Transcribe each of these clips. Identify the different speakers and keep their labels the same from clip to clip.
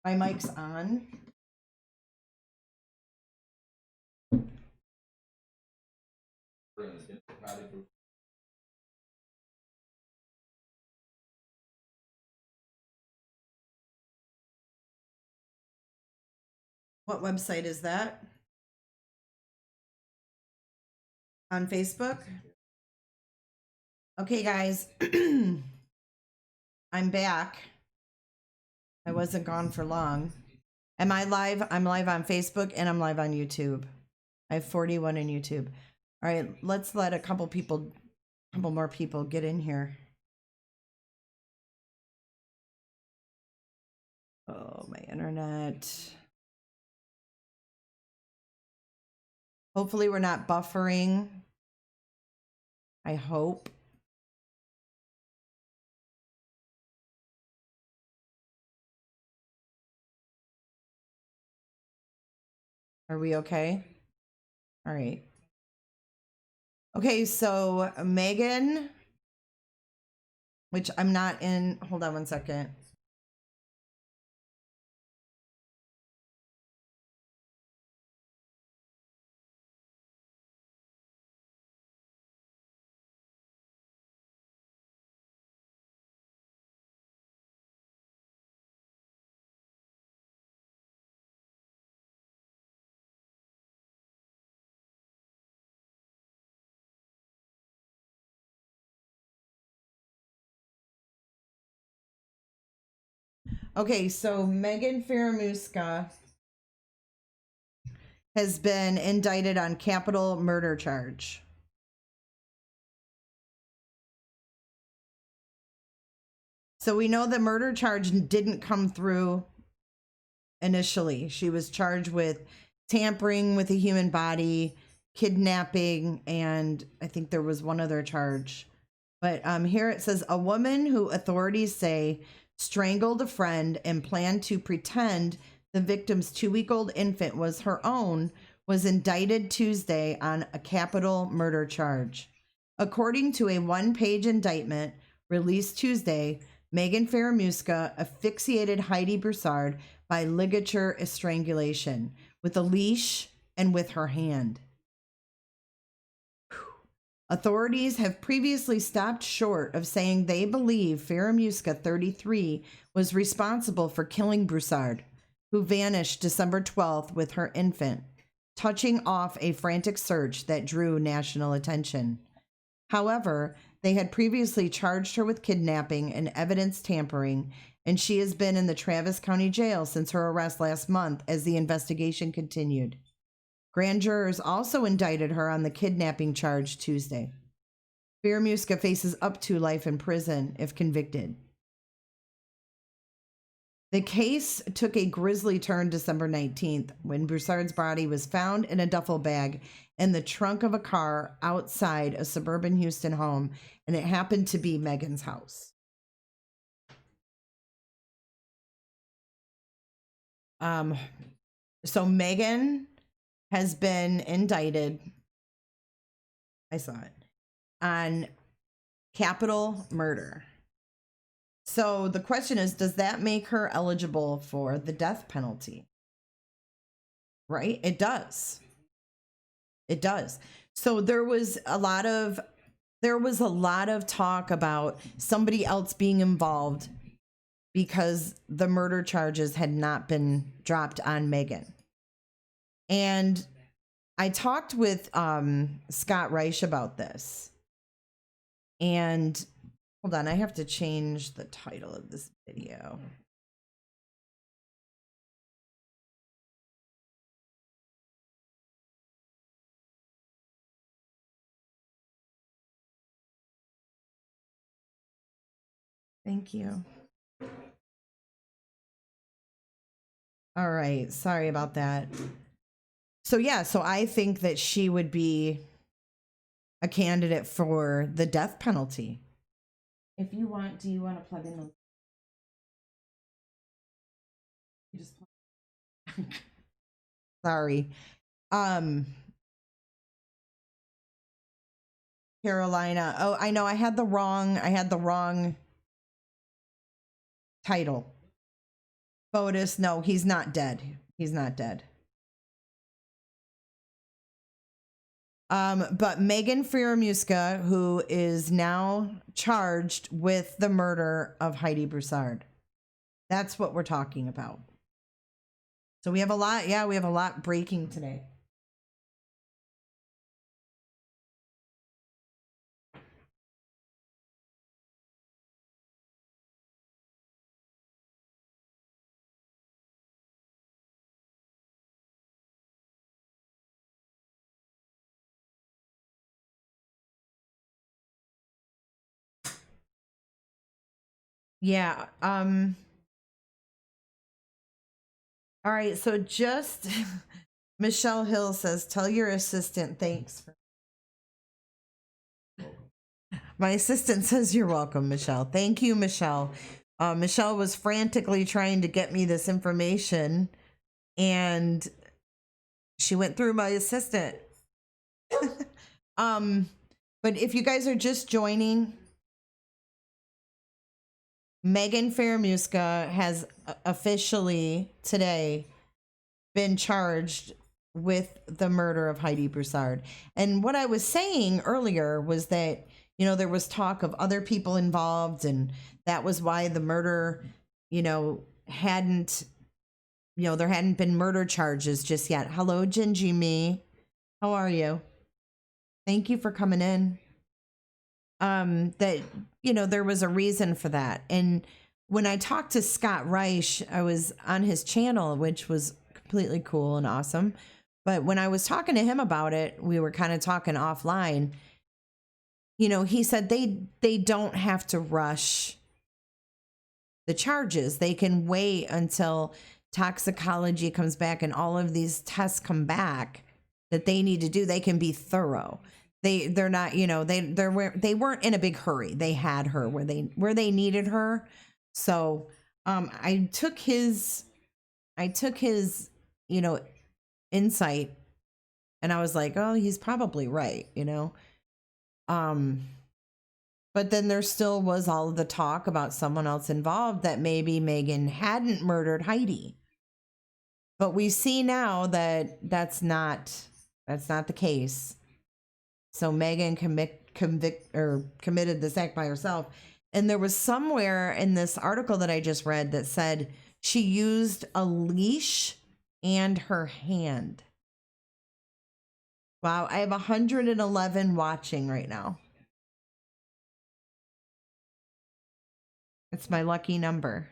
Speaker 1: My mic's on. What website is that? On Facebook? Okay, guys. I'm back. I wasn't gone for long. Am I live? I'm live on Facebook and I'm live on YouTube. I have 41 on YouTube. All right, let's let a couple more people get in here. Oh, my internet. Hopefully we're not buffering. I hope. Are we okay? All right. Okay, so Megan, which I'm not in. Hold on one second. Okay, so Magen Fieramusca has been indicted on capital murder charge. So we know the murder charge didn't come through initially. She was charged with tampering with a human body, kidnapping, and I think there was one other charge. But here it says a woman who authorities say strangled a friend and planned to pretend the victim's 2-week-old infant was her own was indicted Tuesday on a capital murder charge. According to a one-page indictment released Tuesday, Magen Fieramusca asphyxiated Heidi Broussard by ligature strangulation with a leash and with her hand. Authorities have previously stopped short of saying they believe Fieramusca, 33, was responsible for killing Broussard, who vanished December 12th with her infant, touching off a frantic search that drew national attention. However, they had previously charged her with kidnapping and evidence tampering, and she has been in the Travis County Jail since her arrest last month as the investigation continued. Grand jurors also indicted her on the kidnapping charge Tuesday. Fieramusca faces up to life in prison if convicted. The case took a grisly turn December 19th when Broussard's body was found in a duffel bag in the trunk of a car outside a suburban Houston home, and it happened to be Megan's house. So Megan has been indicted, I saw it, on capital murder. So the question is, does that make her eligible for the death penalty? Right? It does. It does. So there was a lot of talk about somebody else being involved because the murder charges had not been dropped on Megan. And I talked with Scott Reich about this. And hold on, I have to change the title of this video. Thank you. All right, sorry about that. So yeah, so I think that she would be a candidate for the death penalty. If you want, do you want to plug in the? You just sorry. Carolina. Oh, I know I had the wrong title. Fotis, no, he's not dead. He's not dead. But Magen Fieramusca, who is now charged with the murder of Heidi Broussard. That's what we're talking about. So we have a lot. Yeah, we have a lot breaking today. Yeah. All right. So just Michelle Hill says, tell your assistant thanks. My assistant says you're welcome, Michelle. Thank you, Michelle. Michelle was frantically trying to get me this information, and she went through my assistant. But if you guys are just joining, Magen Fieramusca has officially today been charged with the murder of Heidi Broussard. And what I was saying earlier was that, you know, there was talk of other people involved, and that was why the murder, you know, hadn't, you know, there hadn't been murder charges just yet. Hello, Gingy Me. How are you? Thank you for coming in. That, you know, there was a reason for that. And when I talked to Scott Reich, I was on his channel, which was completely cool and awesome. But when I was talking to him about it, we were kind of talking offline. You know, he said they don't have to rush the charges. They can wait until toxicology comes back and all of these tests come back that they need to do. They can be thorough. They're not, you know, they weren't in a big hurry. They had her where they needed her. So I took his, you know, insight, and I was like, oh, he's probably right, you know. But then there still was all of the talk about someone else involved, that maybe Magen hadn't murdered Heidi. But we see now that that's not the case. So Magen committed this act by herself. And there was somewhere in this article that I just read that said she used a leash and her hand. Wow, I have 111 watching right now. It's my lucky number.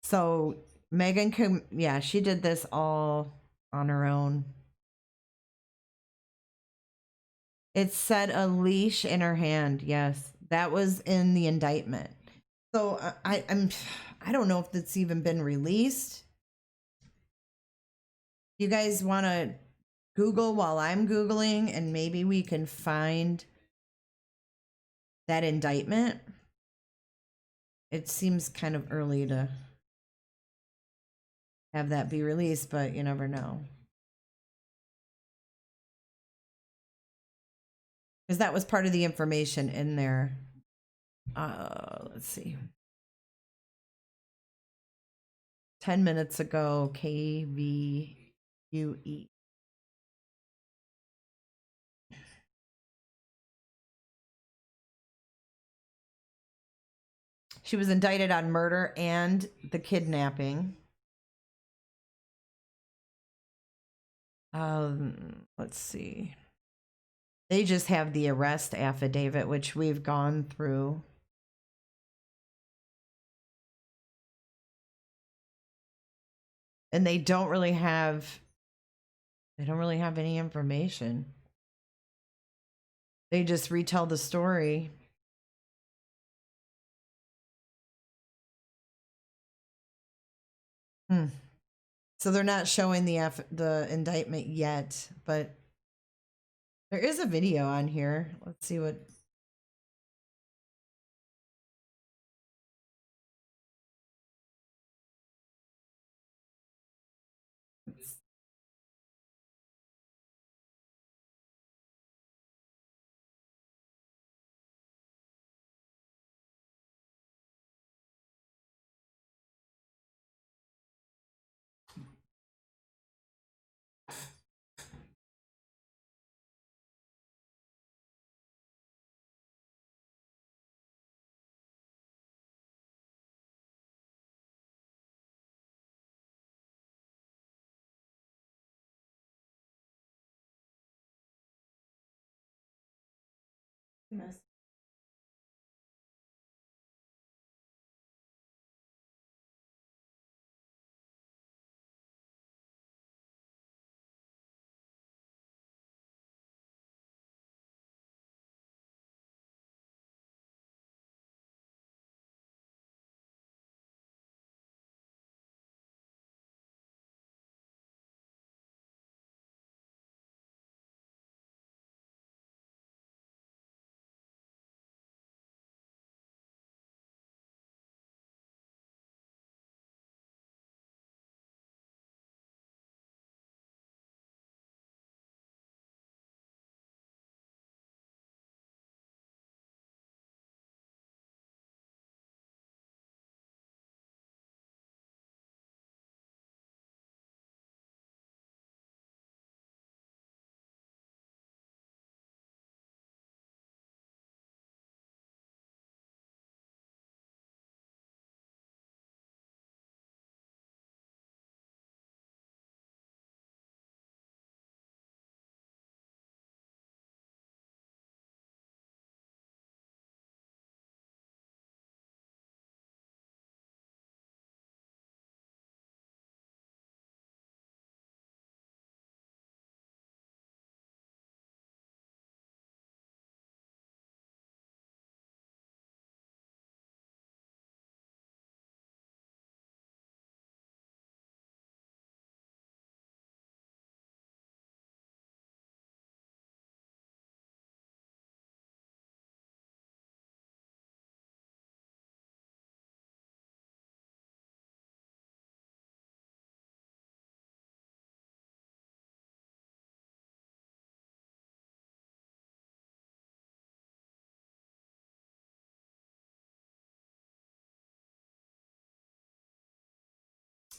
Speaker 1: So Magen, yeah, she did this all on her own. It said a leash in her hand. Yes, that was in the indictment. So I don't know if it's even been released. You guys want to Google while I'm Googling, and maybe we can find that indictment? It seems kind of early to have that be released, but you never know. Because that was part of the information in there. Let's see. 10 minutes ago, KVUE. She was indicted on murder and the kidnapping. Let's see. They just have the arrest affidavit, which we've gone through. And they don't really have any information. They just retell the story. So they're not showing the indictment yet, but there is a video on here. Let's see what. Mess.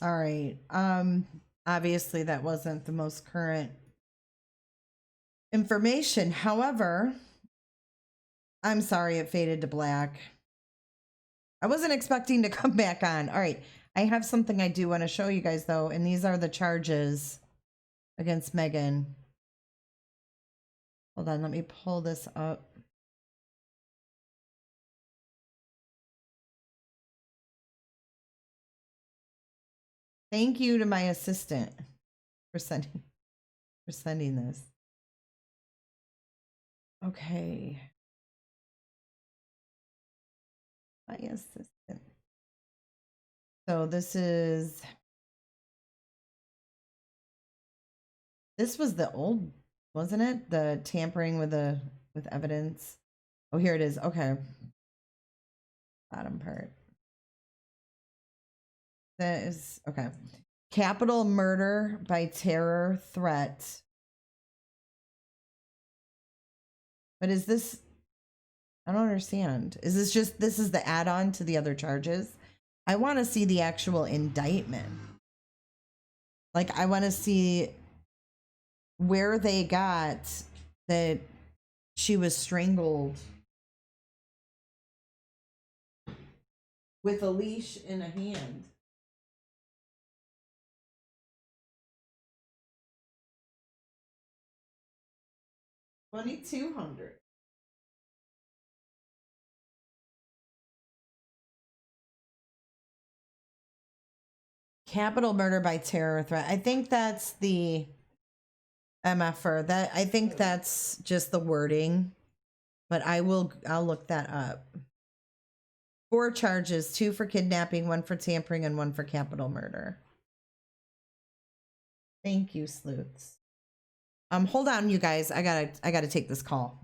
Speaker 1: All right. Obviously that wasn't the most current information. However, I'm sorry it faded to black. I wasn't expecting to come back on. All right. I have something I do want to show you guys though, and these are the charges against Magen. Hold on, let me pull this up. Thank you to my assistant for sending this. Okay. My assistant. So this was the old, wasn't it? The tampering with evidence. Oh, here it is. Okay. Bottom part. That is okay. Capital murder by terror threat. But is this, I don't understand. Is this just, this is the add-on to the other charges? I want to see the actual indictment. Like, I want to see where they got that she was strangled with a leash in a hand. $2,200. Capital murder by terror threat. I think that's the MFR. That, I think that's just the wording, but I'll look that up. 4 charges, 2 for kidnapping, 1 for tampering, and 1 for capital murder. Thank you, sleuths. Hold on, you guys. I gotta take this call.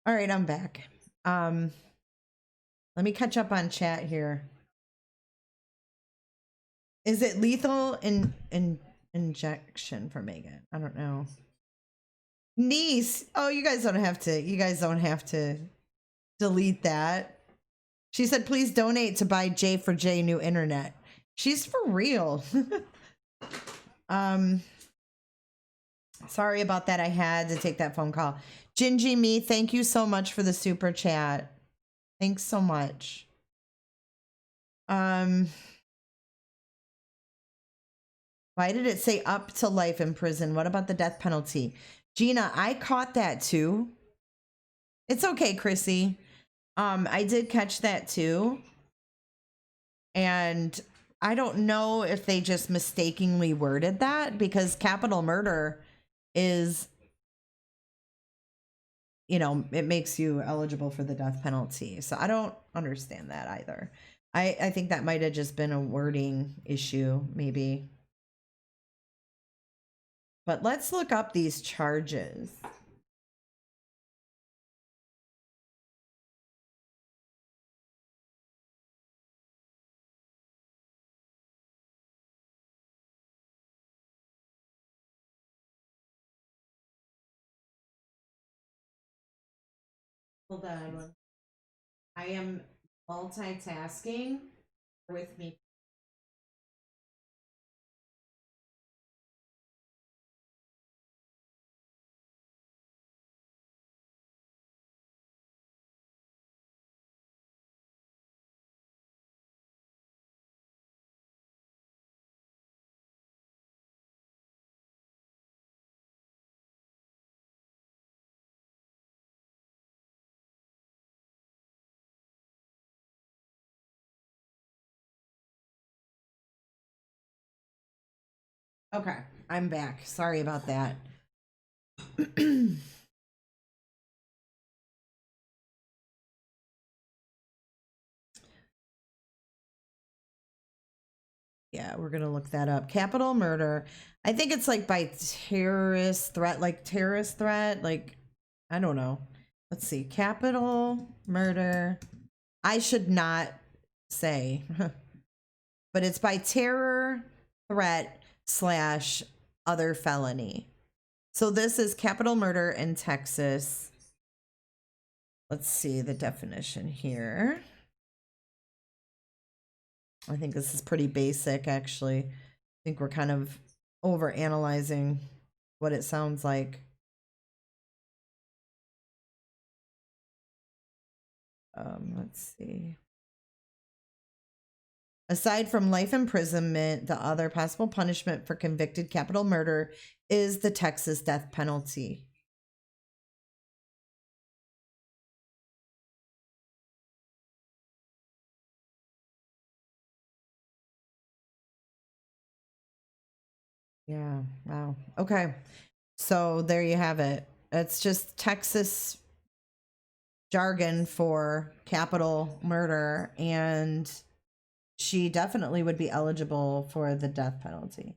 Speaker 1: All right, I'm back. Let me catch up on chat here. Is it lethal injection for Megan? I don't know. Niece. Oh, you guys don't have to delete that. She said, please donate to buy J for J new internet. She's for real. Sorry about that. I had to take that phone call. Gingy Me, thank you so much for the super chat. Thanks so much. Why did it say up to life in prison? What about the death penalty? Gina, I caught that too. It's okay, Chrissy. I did catch that too. And I don't know if they just mistakenly worded that, because capital murder is, you know, it makes you eligible for the death penalty. So I don't understand that either. I think that might have just been a wording issue, maybe. But let's look up these charges. Hold on. I am multitasking. With me. Okay, I'm back. Sorry about that. Yeah, we're gonna look that up. Capital murder. I think it's like by terrorist threat, like I don't know. Let's see. Capital murder. I should not say, but it's by terror threat / other felony. So this is capital murder in Texas. Let's see the definition here. I think this is pretty basic, actually. I think we're kind of over analyzing what it sounds like. Let's see. Aside from life imprisonment, the other possible punishment for convicted capital murder is the Texas death penalty. Yeah, wow. Okay. So there you have it. It's just Texas jargon for capital murder, and she definitely would be eligible for the death penalty.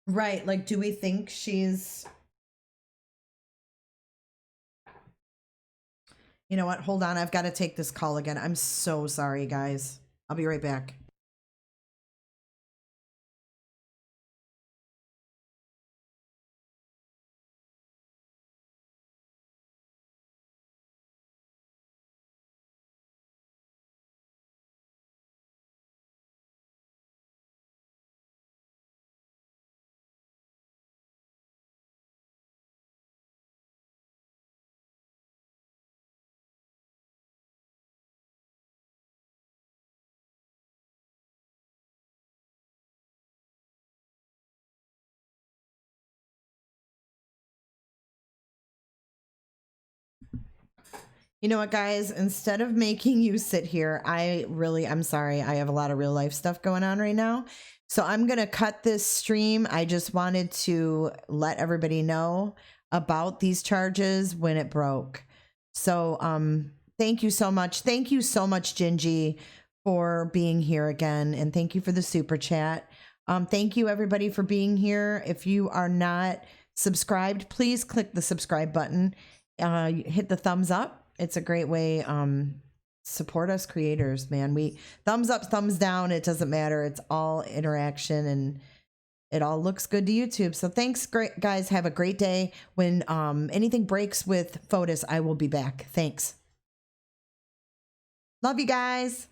Speaker 1: Right. Like, do we think she's... You know what? Hold on. I've got to take this call again. I'm so sorry, guys. I'll be right back. You know what, guys? Instead of making you sit here, I'm sorry. I have a lot of real life stuff going on right now. So I'm going to cut this stream. I just wanted to let everybody know about these charges when it broke. So thank you so much. Thank you so much, Gingy, for being here again. And thank you for the super chat. Thank you everybody for being here. If you are not subscribed, please click the subscribe button. Hit the thumbs up. It's a great way. Support us creators, man. We thumbs up, thumbs down. It doesn't matter. It's all interaction and it all looks good to YouTube. So thanks, great guys. Have a great day. When anything breaks with FOTUS, I will be back. Thanks. Love you guys.